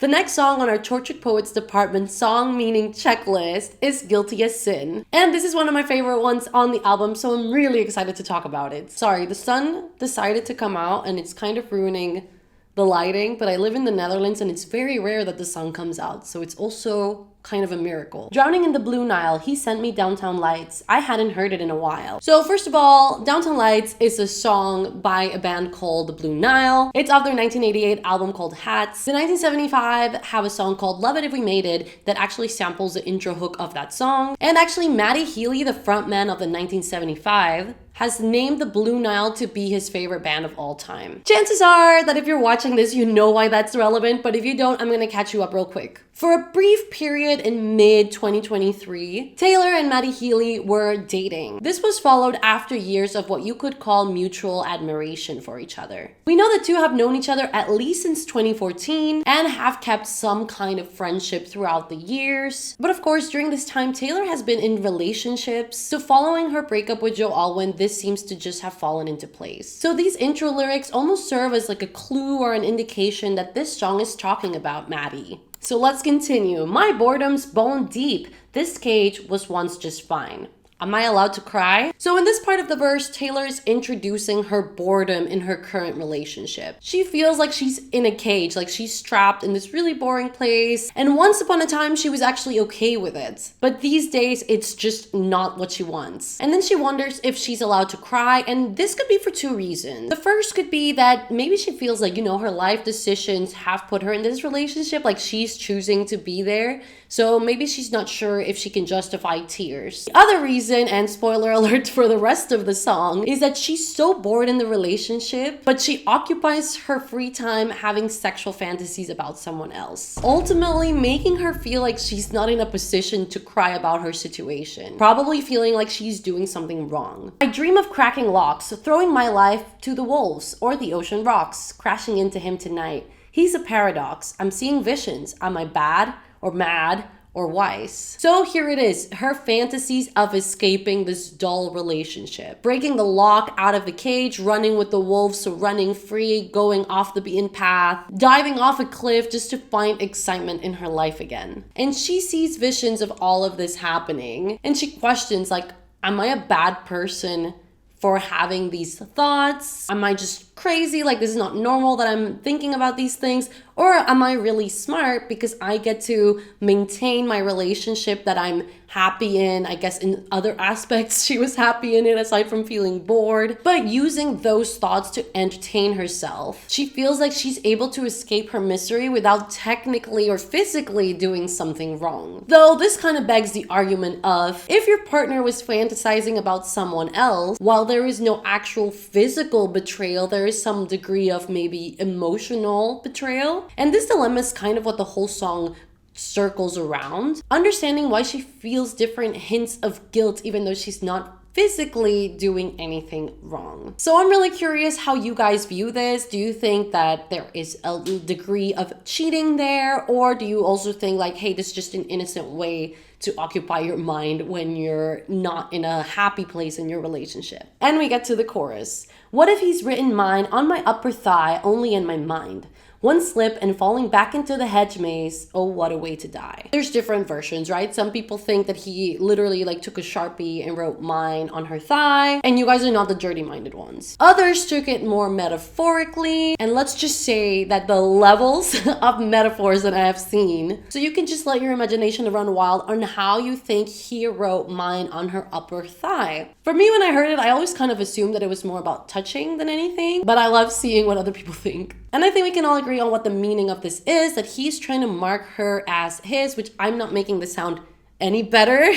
The next song on our Tortured Poets Department song meaning checklist is Guilty as Sin. And this is one of my favorite ones on the album, so I'm really excited to talk about it. Sorry, the sun decided to come out and it's kind of ruining the lighting, but I live in the Netherlands and it's very rare that the sun comes out, so it's also kind of a miracle. Drowning in the Blue Nile, He Sent Me Downtown Lights. I hadn't heard it in a while. So first of all, Downtown Lights is a song by a band called the Blue Nile. It's off their 1988 album called Hats. The 1975 have a song called Love It If We Made It that actually samples the intro hook of that song. And actually Matty Healy, the frontman of the 1975, has named the Blue Nile to be his favorite band of all time. Chances are that if you're watching this, you know why that's relevant, but if you don't, I'm gonna catch you up real quick. For a brief period in mid-2023, Taylor and Matty Healy were dating. This was followed after years of what you could call mutual admiration for each other. We know the two have known each other at least since 2014 and have kept some kind of friendship throughout the years. But of course, during this time, Taylor has been in relationships, so following her breakup with Joe Alwyn, this seems to just have fallen into place. So these intro lyrics almost serve as like a clue or an indication that this song is talking about Matty. So let's continue. My boredom's bone deep. This cage was once just fine. Am I allowed to cry? So in this part of the verse, Taylor is introducing her boredom in her current relationship. She feels like she's in a cage, like she's trapped in this really boring place. And once upon a time, she was actually okay with it. But these days, it's just not what she wants. And then she wonders if she's allowed to cry. And this could be for two reasons. The first could be that maybe she feels like, her life decisions have put her in this relationship, like she's choosing to be there. So maybe she's not sure if she can justify tears. The other reason, and spoiler alert for the rest of the song, is that she's so bored in the relationship, but she occupies her free time having sexual fantasies about someone else, ultimately making her feel like she's not in a position to cry about her situation, probably feeling like she's doing something wrong. I dream of cracking locks, throwing my life to the wolves or the ocean rocks, crashing into him tonight. He's a paradox. I'm seeing visions. Am I bad or mad or wise? So here it is, her fantasies of escaping this dull relationship, breaking the lock out of the cage, running with the wolves, so running free, going off the beaten path, diving off a cliff just to find excitement in her life again. And she sees visions of all of this happening, and she questions, like, am I a bad person for having these thoughts? Am I just crazy? Like, this is not normal that I'm thinking about these things? Or am I really smart because I get to maintain my relationship that I'm happy in? I guess in other aspects she was happy in it aside from feeling bored. But using those thoughts to entertain herself, she feels like she's able to escape her misery without technically or physically doing something wrong. Though this kind of begs the argument of, if your partner was fantasizing about someone else, while there is no actual physical betrayal, there is some degree of maybe emotional betrayal. And this dilemma is kind of what the whole song circles around. Understanding why she feels different hints of guilt even though she's not physically doing anything wrong. So I'm really curious how you guys view this. Do you think that there is a degree of cheating there? Or do you also think like, hey, this is just an innocent way to occupy your mind when you're not in a happy place in your relationship? And we get to the chorus. What if he's written mine on my upper thigh, only in my mind? One slip and falling back into the hedge maze, oh, what a way to die. There's different versions, right? Some people think that he literally like took a Sharpie and wrote mine on her thigh, and you guys are not the dirty-minded ones. Others took it more metaphorically, and let's just say that the levels of metaphors that I have seen, so you can just let your imagination run wild on how you think he wrote mine on her upper thigh. For me, when I heard it, I always kind of assumed that it was more about touching than anything, but I love seeing what other people think. And I think we can all agree on what the meaning of this is, that he's trying to mark her as his, which I'm not making this sound any better,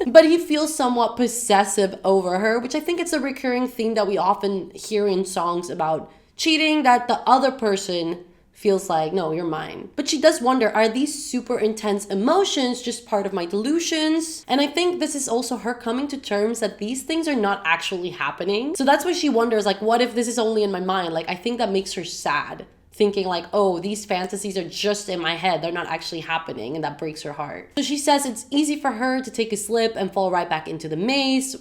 but he feels somewhat possessive over her, which I think it's a recurring theme that we often hear in songs about cheating, that the other person feels like, no, you're mine. But she does wonder, are these super intense emotions just part of my delusions? And I think this is also her coming to terms that these things are not actually happening. So that's why she wonders, like, what if this is only in my mind? Like, I think that makes her sad, thinking like, oh, these fantasies are just in my head, they're not actually happening, and that breaks her heart. So she says it's easy for her to take a slip and fall right back into the maze,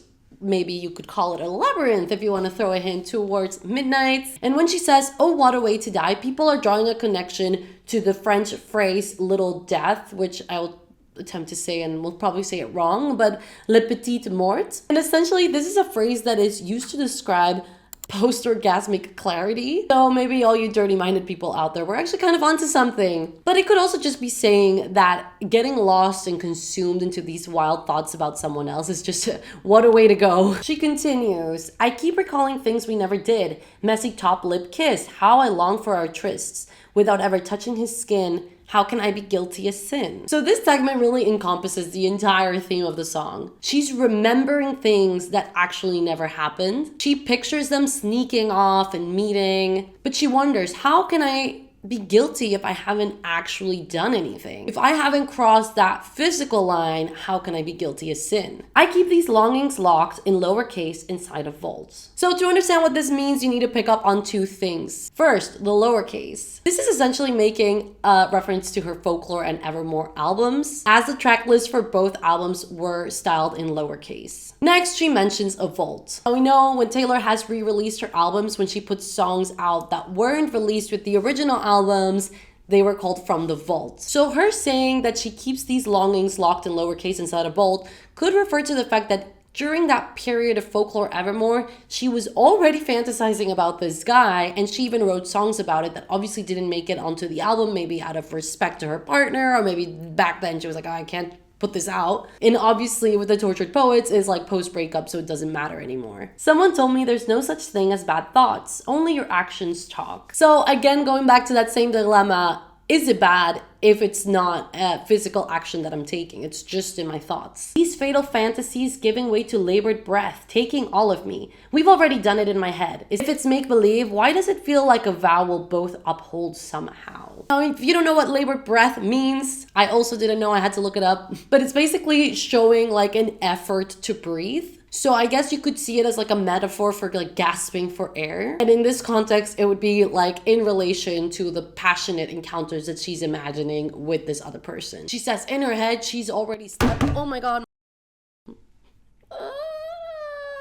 maybe you could call it a labyrinth if you want to throw a hint towards midnights. And when she says, oh, what a way to die, people are drawing a connection to the French phrase little death, which I'll attempt to say and will probably say it wrong, but le petite mort. And essentially this is a phrase that is used to describe post-orgasmic clarity. So maybe all you dirty-minded people out there were actually kind of onto something. But it could also just be saying that getting lost and consumed into these wild thoughts about someone else is just what a way to go. She continues, I keep recalling things we never did. Messy top lip kiss, how I long for our trysts. Without ever touching his skin, how can I be guilty as sin? So this segment really encompasses the entire theme of the song. She's remembering things that actually never happened. She pictures them sneaking off and meeting, but she wonders, how can I be guilty if I haven't actually done anything? If I haven't crossed that physical line, how can I be guilty as sin? I keep these longings locked in lowercase inside of vaults. So to understand what this means, you need to pick up on two things. First, the lowercase. This is essentially making a reference to her Folklore and Evermore albums, as the track list for both albums were styled in lowercase. Next, she mentions a vault. Now, we know when Taylor has re-released her albums, when she puts songs out that weren't released with the original albums, they were called From the Vault. So her saying that she keeps these longings locked in lowercase inside a vault could refer to the fact that during that period of Folklore Evermore, she was already fantasizing about this guy, and she even wrote songs about it that obviously didn't make it onto the album, maybe out of respect to her partner, or maybe back then she was like, oh, I can't put this out. And obviously with the Tortured Poets is like post-breakup, so it doesn't matter anymore. Someone told me there's no such thing as bad thoughts, only your actions talk. So again, going back to that same dilemma, is it bad if it's not a physical action that I'm taking? It's just in my thoughts. These fatal fantasies giving way to labored breath, taking all of me. We've already done it in my head. If it's make-believe, why does it feel like a vow will both uphold somehow? Now, if you don't know what labored breath means, I also didn't know, I had to look it up, but it's basically showing like an effort to breathe. So I guess you could see it as like a metaphor for like gasping for air. And in this context, it would be like in relation to the passionate encounters that she's imagining with this other person. She says in her head, she's already slept. Oh my God.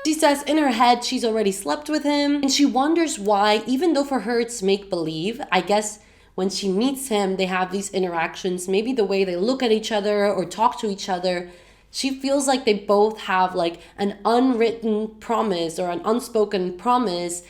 She says in her head, she's already slept with him. And she wonders why, even though for her it's make-believe, I guess when she meets him, they have these interactions, maybe the way they look at each other or talk to each other, she feels like they both have like an unwritten promise or an unspoken promise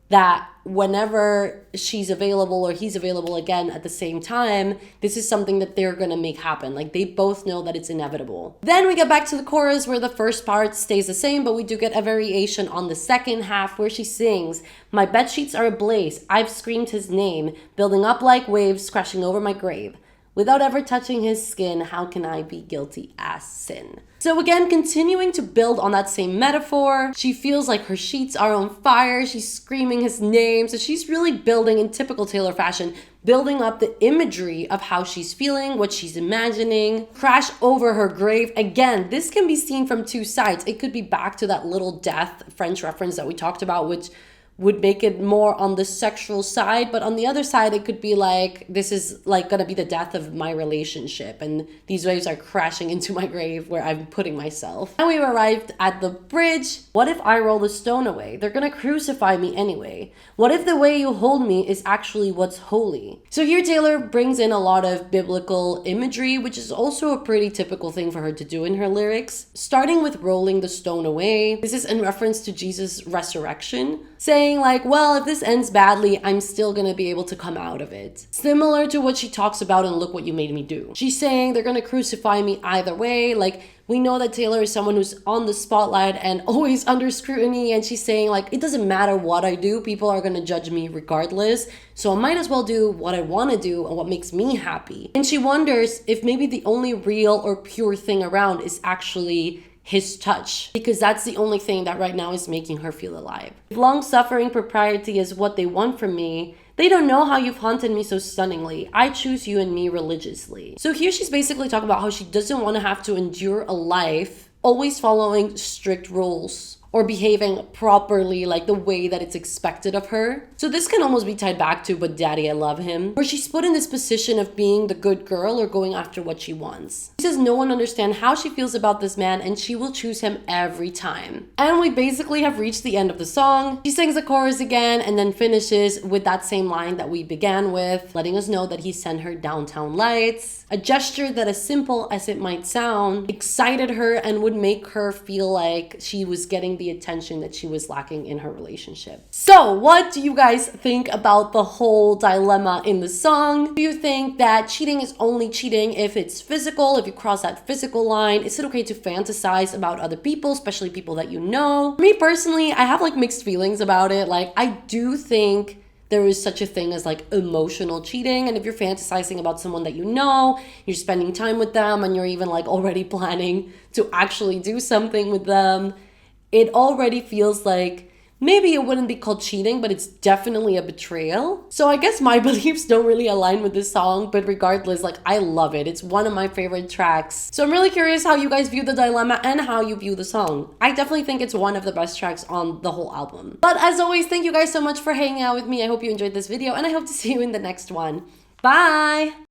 that whenever she's available or he's available again at the same time, this is something that they're gonna make happen. Like they both know that it's inevitable. Then we get back to the chorus where the first part stays the same, but we do get a variation on the second half where she sings, my bedsheets are ablaze, I've screamed his name, building up like waves crashing over my grave. Without ever touching his skin, how can I be guilty as sin? So again, continuing to build on that same metaphor, she feels like her sheets are on fire, she's screaming his name, so she's really building in typical Taylor fashion, building up the imagery of how she's feeling, what she's imagining, crash over her grave. Again, this can be seen from two sides. It could be back to that little death French reference that we talked about, which would make it more on the sexual side, but on the other side, it could be like, this is like gonna be the death of my relationship, and these waves are crashing into my grave where I'm putting myself. Now we've arrived at the bridge. What if I roll the stone away? They're gonna crucify me anyway. What if the way you hold me is actually what's holy? So here Taylor brings in a lot of biblical imagery, which is also a pretty typical thing for her to do in her lyrics. Starting with rolling the stone away. This is in reference to Jesus' resurrection, saying like, well, if this ends badly, I'm still gonna be able to come out of it. Similar to what she talks about in Look What You Made Me Do. She's saying they're gonna crucify me either way. Like, we know that Taylor is someone who's on the spotlight and always under scrutiny, and she's saying like, it doesn't matter what I do, people are gonna judge me regardless, so I might as well do what I wanna do and what makes me happy. And she wonders if maybe the only real or pure thing around is actually his touch, because that's the only thing that right now is making her feel alive. If long-suffering propriety is what they want from me, they don't know how you've haunted me so stunningly. I choose you and me religiously. So here she's basically talking about how she doesn't want to have to endure a life always following strict rules, or behaving properly, like the way that it's expected of her. So this can almost be tied back to But Daddy, I Love Him, where she's put in this position of being the good girl or going after what she wants. She says no one understands how she feels about this man and she will choose him every time. And we basically have reached the end of the song. She sings the chorus again and then finishes with that same line that we began with, letting us know that he sent her downtown lights. A gesture that, as simple as it might sound, excited her and would make her feel like she was getting the attention that she was lacking in her relationship. So what do you guys think about the whole dilemma in the song? Do you think that cheating is only cheating if it's physical, if you cross that physical line? Is it okay to fantasize about other people, especially people that you know? For me personally, I have like mixed feelings about it. Like, I do think there is such a thing as like emotional cheating. And if you're fantasizing about someone that you know, you're spending time with them and you're even like already planning to actually do something with them, it already feels like maybe it wouldn't be called cheating, but it's definitely a betrayal. So I guess my beliefs don't really align with this song, but regardless, like, I love it. It's one of my favorite tracks. So I'm really curious how you guys view the dilemma and how you view the song. I definitely think it's one of the best tracks on the whole album. But as always, thank you guys so much for hanging out with me. I hope you enjoyed this video and I hope to see you in the next one. Bye!